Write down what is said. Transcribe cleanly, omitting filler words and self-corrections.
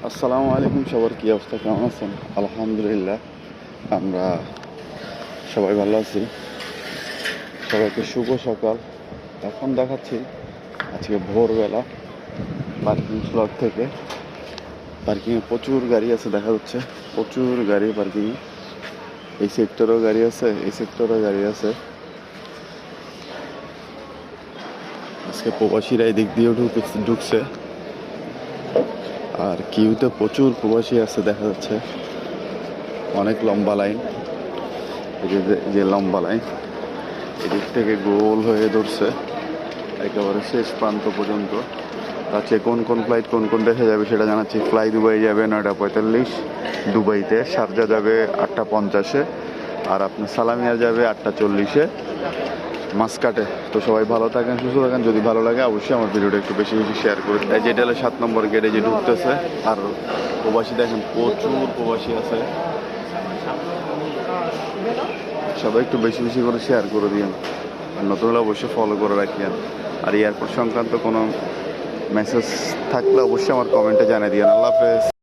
আসসালামু আলাইকুম, সবার কী অবস্থা, কেমন আছেন? আলহামদুলিল্লাহ, আমরা সবাই ভালো আছি। সবাইকে শুভ সকাল। এখন দেখাচ্ছি আজকে ভোরবেলা পার্কিং স্লট থেকে। পার্কিংয়ে প্রচুর গাড়ি আছে, দেখা যাচ্ছে প্রচুর গাড়ি পার্কিংয়ে। এই সেক্টরেও গাড়ি আছে, এই সেক্টরেও গাড়ি আছে। আজকে প্রবাসীরা এই দিক দিয়েও ঢুকছে। আর কিউতে প্রচুর প্রবাসী আছে, দেখা যাচ্ছে অনেক লম্বা লাইন। এই যে লম্বা লাইন এদিক থেকে গোল হয়ে ধরছে একেবারে শেষ প্রান্ত পর্যন্ত। আজকে কোন কোন ফ্লাইট কোন কোন দেশে যাবে সেটা জানাচ্ছি। ফ্লাই দুবাই যাবে 9:45, দুবাইতে। শারজা যাবে 8:50, আর আপনার সালামিয়া যাবে 8:40 মাসকাটে। তো সবাই ভালো থাকেন, সুস্থ থাকেন। যদি ভালো লাগে অবশ্যই আমার ভিডিওটা একটু বেশি বেশি শেয়ার করে দেয়। যেটা হলো 7 নম্বর গেটে যে ঢুকতেছে। আর প্রবাসী দেখেন প্রচুর প্রবাসী আছে, সবাই একটু বেশি বেশি করে শেয়ার করে দিন। আর নতুন হলে অবশ্যই ফলো করে রাখিয়েন। আর এয়ারপোর্ট সংক্রান্ত কোনো মেসেজ থাকলে অবশ্যই আমার কমেন্টে জানিয়ে দিন। আল্লাহ হাফেজ।